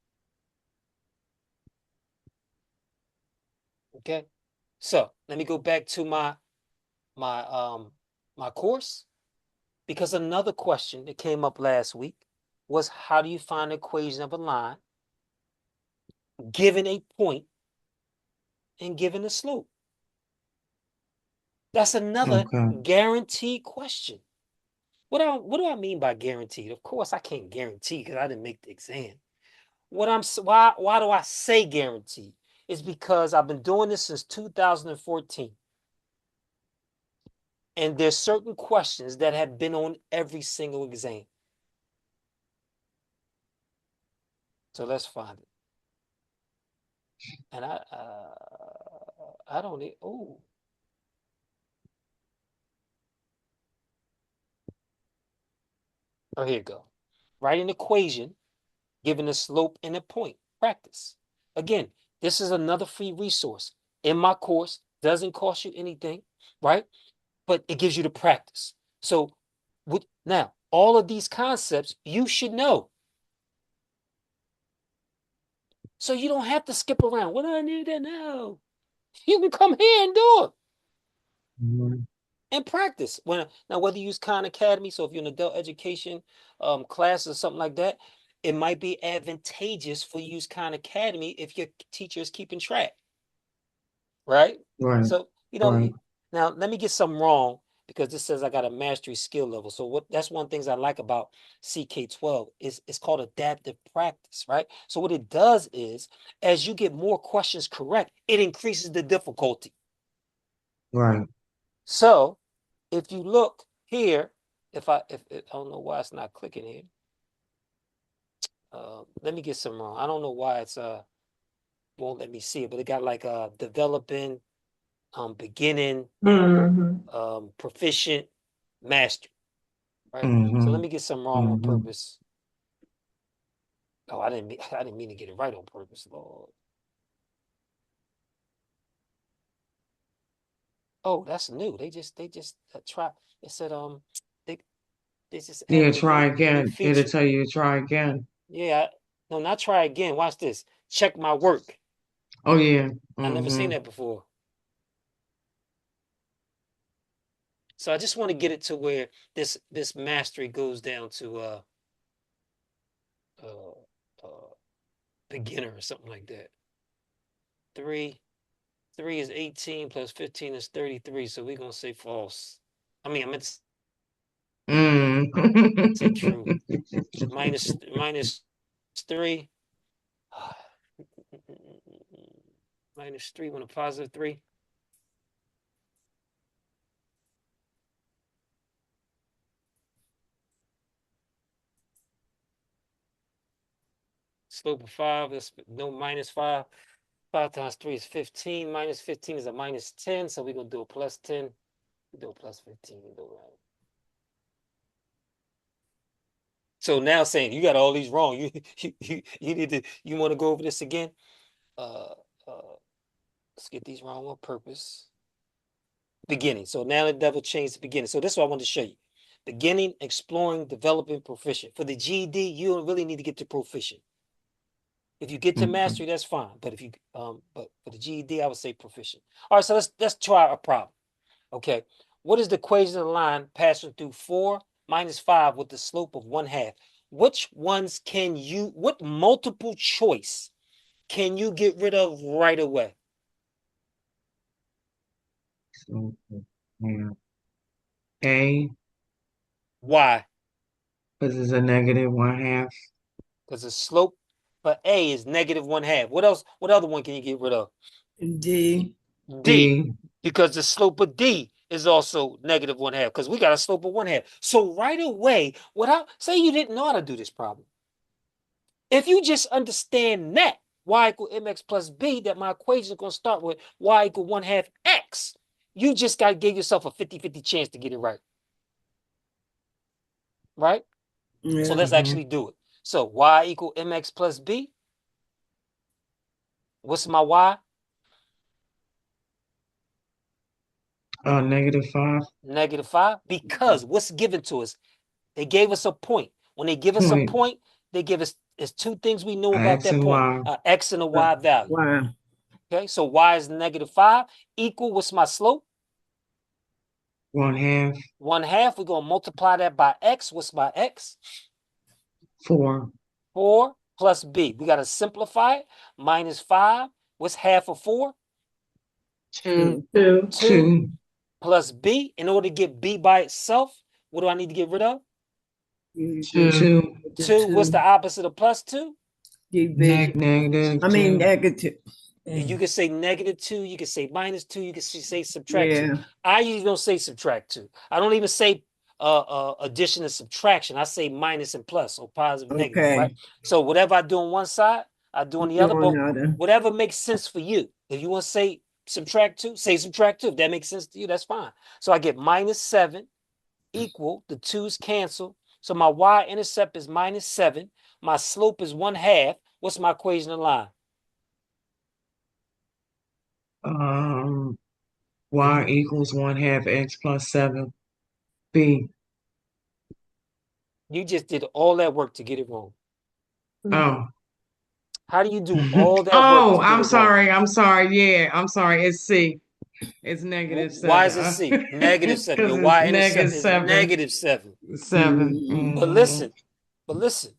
Okay. So let me go back to my course, because another question that came up last week was how do you find the equation of a line given a point and given a slope? That's another guaranteed question. What do I mean by guaranteed? Of course, I can't guarantee because I didn't make the exam. Why do I say guaranteed? It's because I've been doing this since 2014. And there's certain questions that have been on every single exam. So let's find it. And I don't need, oh. Oh, here you go. Write an equation given a slope and a point. Practice. Again, this is another free resource in my course. Doesn't cost you anything, right? But it gives you the practice. So now, all of these concepts you should know. So you don't have to skip around. What do I need to know? You can come here and do it. And practice. Now, whether you use Khan Academy, so if you're in adult education class or something like that, it might be advantageous for you to use Khan Academy if your teacher is keeping track. Right? So, now let me get something wrong because this says I got a mastery skill level. So that's one of the things I like about CK12 is it's called adaptive practice, right? So what it does is as you get more questions correct, it increases the difficulty. Right. So if you look here, if I don't know why it's not clicking here. Let me get some wrong. I don't know why it's won't let me see it, but it got like developing, beginning, proficient, master. Right. So let me get some wrong on purpose. Oh, I didn't mean to get it right on purpose, Lord. Oh, that's new. They just try. It said they just added try a new again. It'll feature. tell you to try again. Yeah, no, not try again. Watch this. Check my work. Oh yeah. I never seen that before. So I just want to get it to where this mastery goes down to beginner or something like that. 3 is 18 plus 15 is 33. So we're gonna say false. I meant to say true. minus 3. Minus 3 when a positive 3. Slope of 5, that's no minus 5. 5 times 3 is 15. Minus 15 is a minus 10. So we're going to do a plus 10. We do a plus 15. We do that. So now saying you got all these wrong. You need to, you want to go over this again? Let's get these wrong on purpose. Beginning. So now the devil changed the beginning. So this is what I want to show you. Beginning, exploring, developing, proficient. For the GED, you don't really need to get to proficient. If you get to mastery, that's fine. But if you but for the GED, I would say proficient. All right, so let's try a problem. Okay. What is the equation of the line passing through 4 minus 5 with the slope of 1/2? Which ones what multiple choice can you get rid of right away? A. Why? Because it's a negative 1/2. Because the slope for A is negative 1/2. What else? What other one can you get rid of? D. D. Because the slope of D is also negative 1/2 because we got a slope of 1/2. So right away, say you didn't know how to do this problem. If you just understand that y equal mx plus b, that my equation is going to start with y equal 1/2 x, you just got to give yourself a 50-50 chance to get it right. Right? Yeah. So let's actually do it. So y equal mx plus b. What's my y? Negative 5. Negative 5. Because what's given to us? They gave us a point. When they give us a point, they give us there's two things we know about that point. X and a y value. Wow. Okay, so y is negative 5 equal, what's my slope? 1/2. 1/2. We're going to multiply that by x. What's my x? 4. 4 plus B. We got to simplify it. Minus 5. What's half of 4? 2. 2. 2. Plus B. In order to get B by itself, what do I need to get rid of? 2. 2. What's the opposite of plus 2? Division. Negative I mean 2. negative. You could say -2. You could say -2. You could say subtract 2. Yeah. I usually don't say subtract 2. I don't even say addition and subtraction. I say minus and plus, or positive, negative, right? Okay. So whatever I do on one side, I do on the other. Doing But other. whatever makes sense for you. If you want to say subtract 2, say subtract 2. If that makes sense to you, that's fine. So I get -7 equal, the 2's cancel. So my y-intercept is -7. My slope is 1/2. What's my equation of line? Y equals 1/2 x plus 7. B. You just did all that work to get it wrong. Oh. How do you do all that work Oh, to get I'm it wrong? sorry. I'm sorry. Yeah, I'm sorry. It's C. It's negative Why is it 7. C? -7. Because Your it's y-intercept negative is 7. -7. 7. But listen,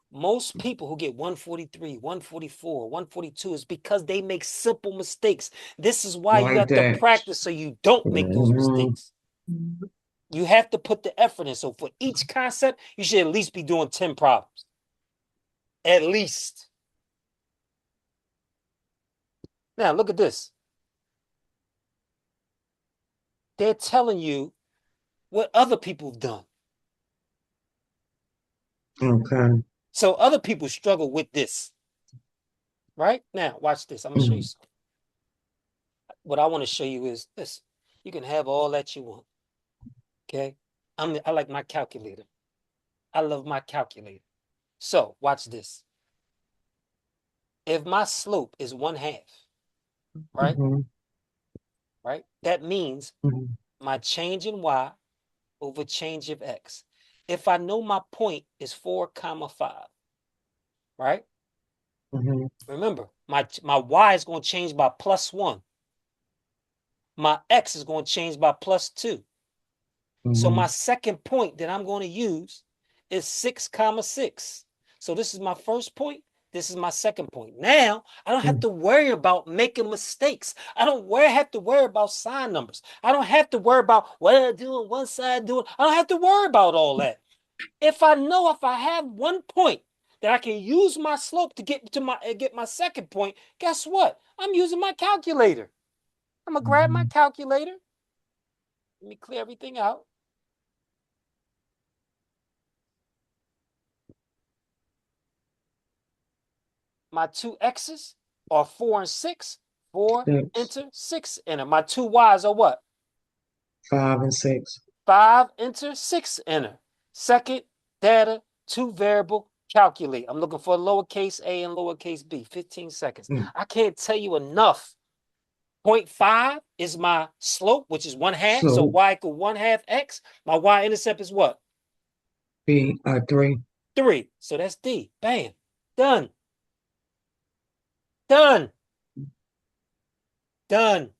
most people who get 143, 144, 142 is because they make simple mistakes. This is why you Like have to that. practice so you don't make those mistakes. You have to put the effort in. So for each concept, you should at least be doing 10 problems. At least. Now, look at this. They're telling you what other people have done. Okay. So other people struggle with this. Right? Now, watch this. I'm going to show you something. What I want to show you is this. You can have all that you want. Okay? I like my calculator. I love my calculator. So, watch this. If my slope is 1/2, right? Right? That means my change in y over change of x. If I know my point is 4, 5, right? Remember, my y is going to change by +1. My x is going to change by +2. So my second point that I'm going to use is 6, 6. So this is my first point. This is my second point. Now, I don't have to worry about making mistakes. I don't have to worry about sign numbers. I don't have to worry about what I do on one side, I don't have to worry about all that. If I have one point that I can use my slope to get my second point, guess what? I'm using my calculator. I'm going to grab my calculator. Let me clear everything out. My 2 x's are 4 and 6. 4, enter, 6, enter. My 2 y's are what? 5 and 6. 5, enter, 6, enter. Second, data, 2 variable, calculate. I'm looking for lowercase a and lowercase b. 15 seconds. I can't tell you enough. 0.5 is my slope, which is 1/2. So y equal 1/2 x. My y-intercept is what? B, 3. 3. So that's D. Bam. Done. Done. Done.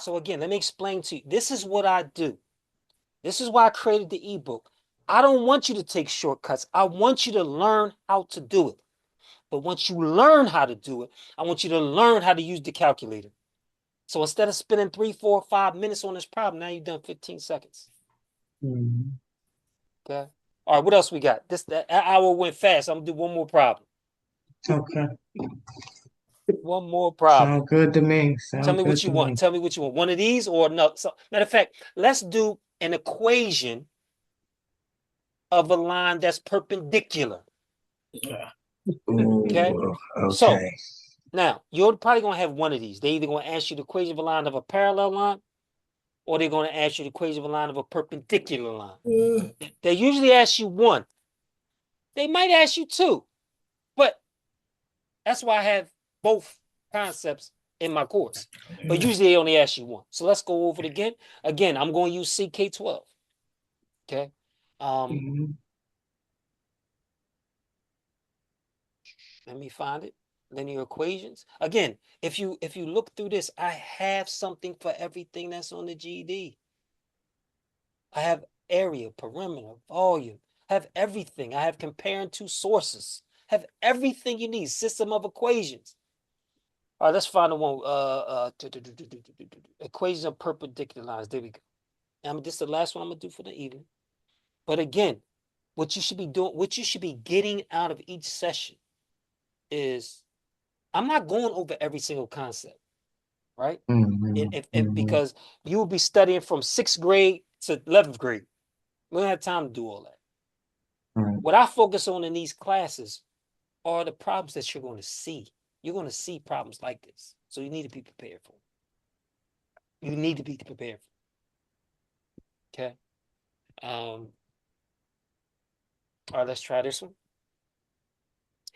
So again, let me explain to you. This is what I do. This is why I created the ebook. I don't want you to take shortcuts. I want you to learn how to do it. But once you learn how to do it, I want you to learn how to use the calculator. So instead of spending 3, 4, 5 minutes on this problem, now you've done 15 seconds. Okay. All right, what else we got? That hour went fast. I'm gonna do one more problem. Okay. One more problem. Sound good to me. Tell me what you want. Tell me what you want. One of these or no? So, matter of fact, let's do an equation of a line that's perpendicular. Okay. So now you're probably gonna have one of these. They're either gonna ask you the equation of a line of a parallel line, or they're gonna ask you the equation of a line of a perpendicular line. They usually ask you one. They might ask you two, but that's why I have both concepts in my course. But usually they only ask you one. So let's go over it again. Again, I'm going to use CK12. Okay. Let me find it. Linear equations. Again, if you look through this, I have something for everything that's on the GED. I have area, perimeter, volume. Have everything. I have comparing two sources. Have everything you need. System of equations. All right, let's find the one. Equations of perpendicular lines. There we go. And this is the last one I'm gonna do for the evening. But again, what you should be doing, what you should be getting out of each session is, I'm not going over every single concept, right? Because you will be studying from 6th grade to 11th grade. We don't have time to do all that. What I focus on in these classes are the problems that you're going to see. You're going to see problems like this. So you need to be prepared for them. You need to be prepared for them. Okay. All right, let's try this one.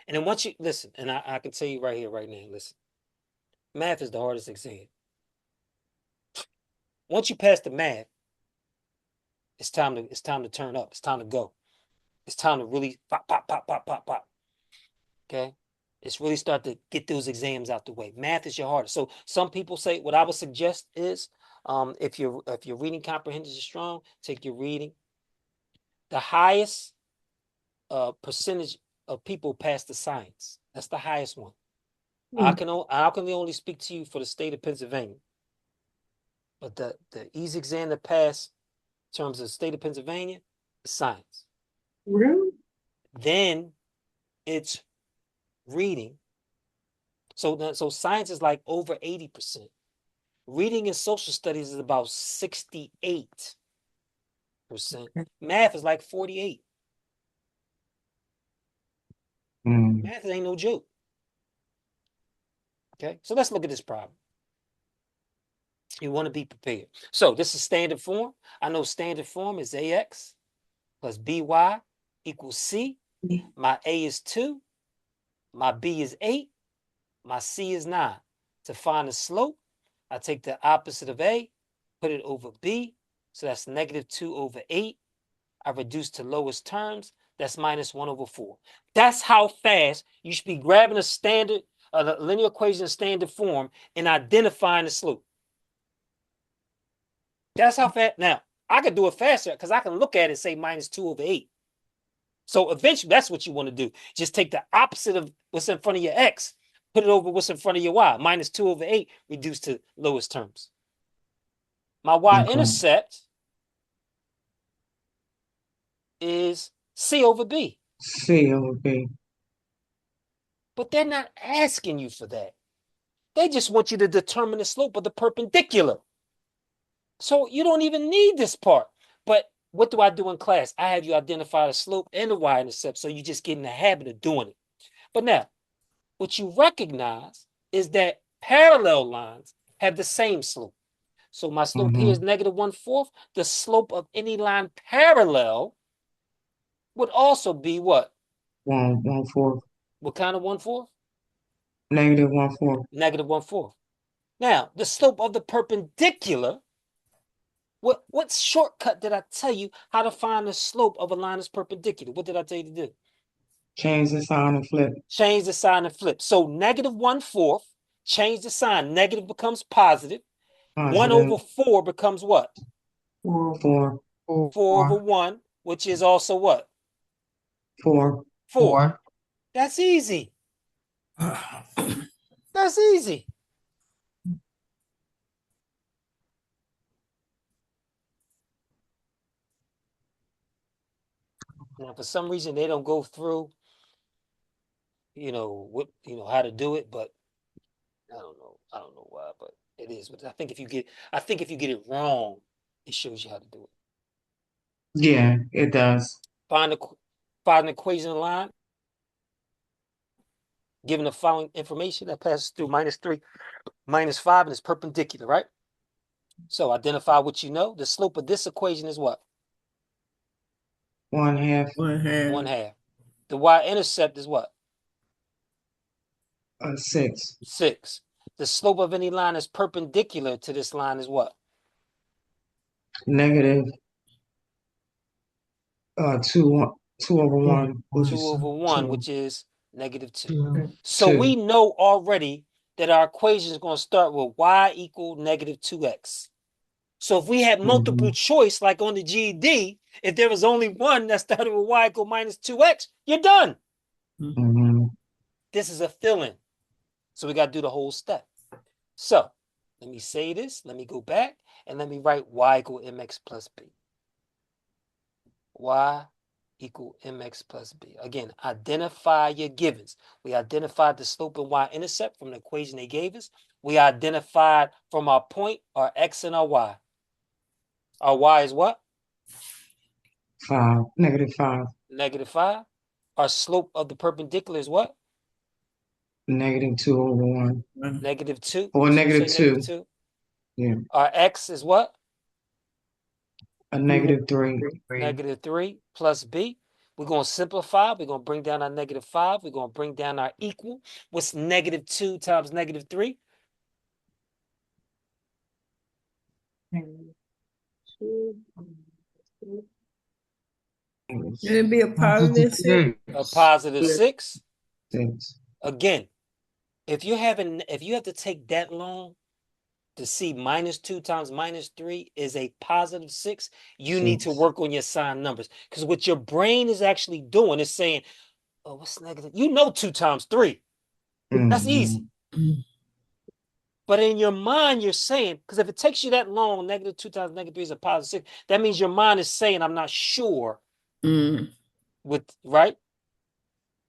And then once you listen, and I can tell you right here, right now, listen, math is the hardest exam. Once you pass the math, it's time to turn up. It's time to go. It's time to really pop, pop, pop, pop, pop, pop. Okay. It's really start to get those exams out the way. Math is your hardest. So some people say, what I would suggest is, if your reading comprehension is strong, take your reading. The highest percentage of people pass the science. That's the highest one. I can only speak to you for the state of Pennsylvania. But the easy exam to pass in terms of the state of Pennsylvania is science. Really? Then it's reading. So science is like over 80%. Reading and social studies is about 68%. Math is like 48%. Math ain't no joke. Okay, so let's look at this problem. You want to be prepared. So this is standard form. I know standard form is AX plus BY equals C. My A is 2. My B is 8. My C is 9. To find the slope, I take the opposite of A, put it over B. So that's -2 over 8. I reduce to lowest terms. That's -1 over 4. That's how fast you should be grabbing a standard, a linear equation in standard form and identifying the slope. That's how fast. Now, I could do it faster because I can look at it and say -2 over 8. So eventually, that's what you want to do. Just take the opposite of what's in front of your X, put it over what's in front of your Y. -2 over 8, reduce to lowest terms. My y-intercept is C over B. C over B. But they're not asking you for that. They just want you to determine the slope of the perpendicular. So you don't even need this part. But what do I do in class? I have you identify the slope and the y-intercept, so you just get in the habit of doing it. But now, what you recognize is that parallel lines have the same slope. So my slope here is -1/4. The slope of any line parallel would also be what? 1/4. What kind of 1/4? -1/4. -1/4. Now, the slope of the perpendicular, what shortcut did I tell you how to find the slope of a line that's perpendicular? What did I tell you to do? Change the sign and flip. Change the sign and flip. So -1/4, change the sign. Negative becomes positive. 1 over 4 becomes what? 4. 4 over 1, which is also what? 4. 4. That's easy. That's easy. Now, for some reason, they don't go through, how to do it, but I don't know. I don't know why, but it is. But I think if you get it wrong, it shows you how to do it. Yeah, it does. Find an equation line. Given the following information that passes through -3, -5, and is perpendicular, right? So identify what you know. The slope of this equation is what? 1/2. 1/2. The y-intercept is what? 6. 6. The slope of any line that's perpendicular to this line is what? -2 over 1. 2 over 1, which is -2. So 2. we know already that our equation is going to start with y = -2x. So if we had multiple choice, like on the GED, If there was only one that started with y equal minus 2x, you're done. Mm-hmm. This is a fill-in. So we got to do the whole step. So let me say this. Let me go back and let me write y equal mx plus b. Y equal mx plus b. Again, identify your givens. We identified the slope and y-intercept from the equation they gave us. We identified from our point our x and our y. Our y is what? 5, -5. -5. Our slope of the perpendicular is what? -2/1. -2. Or Make sure you say -2. -2. Yeah. Our x is what? A -3. -3 plus b. We're going to simplify. We're going to bring down our -5. We're going to bring down our equal. What's -2 times -3? It'd be a positive 6. A positive 6. 6. Again, if you have to take that long to see -2 times -3 is a positive 6, you need to 6. work on your sign numbers. Because what your brain is actually doing is saying, oh, what's negative? You know 2 times 3. That's easy. But in your mind, you're saying, because if it takes you that long, -2 times -3 is a positive 6, that means your mind is saying, I'm not sure with, right?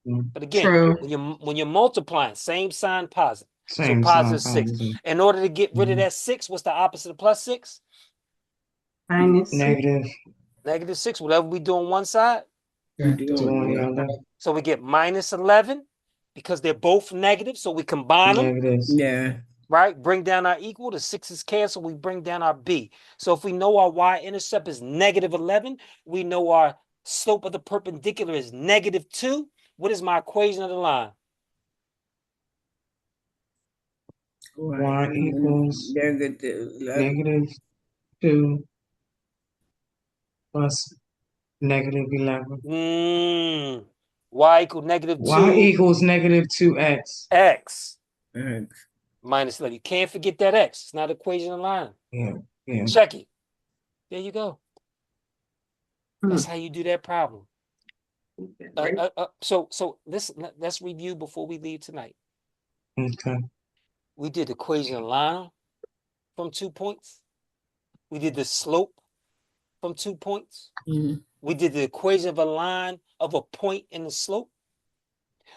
But again, True. when you're multiplying, same sign positive. So Same positive sign, 6. positive. In order to get rid of that 6, what's the opposite of plus 6? Negative. -6. Whatever we do on one side. You 2 on the doing other. So we get -11 because they're both negative. So we combine them, Negatives. Yeah. right? Bring down our equal. The 6's cancel. We bring down our b. So if we know our y-intercept is -11, we know our slope of the perpendicular is -2. What is my equation of the line? Y equals -2 plus -11. Y equal -2. Y equals -2x. X X. minus 11. You can't forget that x. It's not an equation of the line. Yeah. Check it. There you go. That's how you do that problem. So let's review before we leave tonight. Okay. We did the equation of line from 2 points. We did the slope from 2 points. We did the equation of a line of a point in the slope.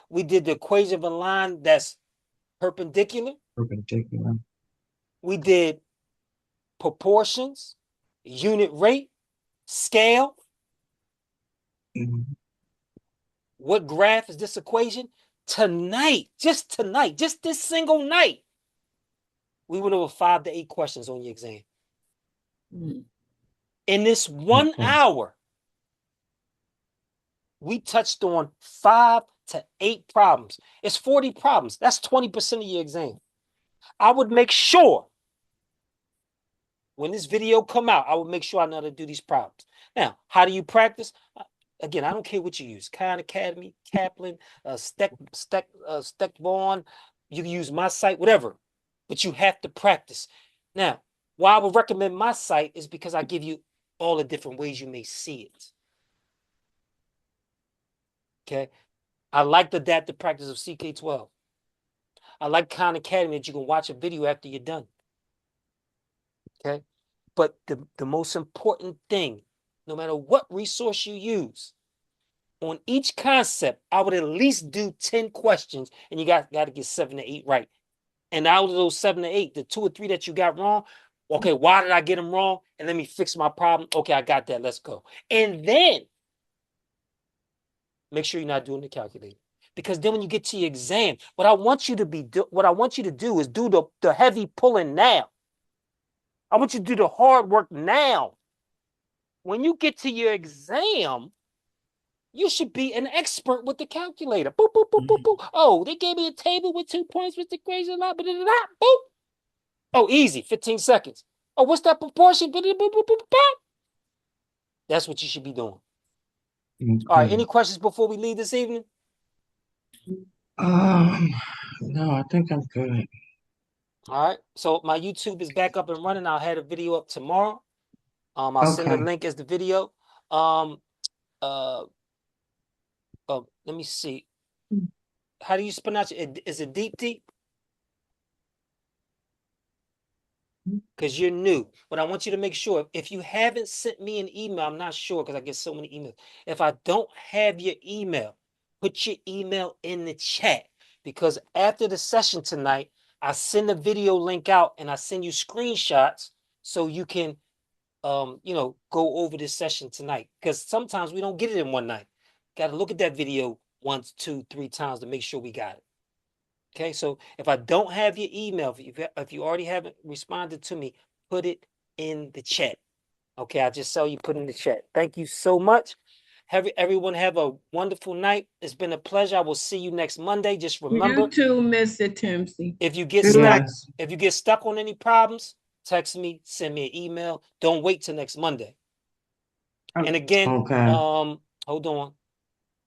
We did the equation of a line that's perpendicular. We did proportions, unit rate, scale. What graph is this equation? Tonight, just this single night, we went over 5 to 8 questions on your exam. In this 1 hour, we touched on 5 to 8 problems. It's 40 problems. That's 20% of your exam. I would make sure when this video come out, I would make sure I know how to do these problems. Now, how do you practice? Again, I don't care what you use. Khan Academy, Kaplan, Vaughn. You can use my site, whatever. But you have to practice. Now, why I would recommend my site is because I give you all the different ways you may see it. Okay? I like the adaptive practice of CK12. I like Khan Academy that you can watch a video after you're done. Okay? But the most important thing, no matter what resource you use, on each concept, I would at least do 10 questions, and you got to get 7 to 8 right. And out of those 7 to 8, the 2 or 3 that you got wrong, okay, why did I get them wrong? And let me fix my problem. Okay, I got that. Let's go. And then make sure you're not doing the calculator. Because then when you get to your exam, what I want you to do is do the heavy pulling now. I want you to do the hard work now. When you get to your exam, you should be an expert with the calculator. Boop, boop, boop, boop, boop. Oh, they gave me a table with 2 points with the crazy lot. Boop. Oh, easy, 15 seconds. Oh, what's that proportion? Boop, boop, boop, boop, boop. That's what you should be doing. All right, any questions before we leave this evening? No, I think I'm good. All right, so my YouTube is back up and running. I'll have a video up tomorrow. I'll send the link as the video. Uh, let me see. How do you pronounce it? Is it deep deep? Because you're new. But I want you to make sure if you haven't sent me an email, I'm not sure because I get so many emails. If I don't have your email, put your email in the chat because after the session tonight, I send a video link out and I send you screenshots so you can go over this session tonight. Because sometimes we don't get it in one night. Got to look at that video once, 2, 3 times to make sure we got it. Okay, so if I don't have your email, if you already haven't responded to me, put it in the chat. Okay, I just saw you put in the chat. Thank you so much. Everyone have a wonderful night. It's been a pleasure. I will see you next Monday. Just remember, You too, Mr. Timsey. if you get Good stuck, night. if you get stuck on any problems, text me, send me an email. Don't wait till next Monday. And again, Okay. hold on.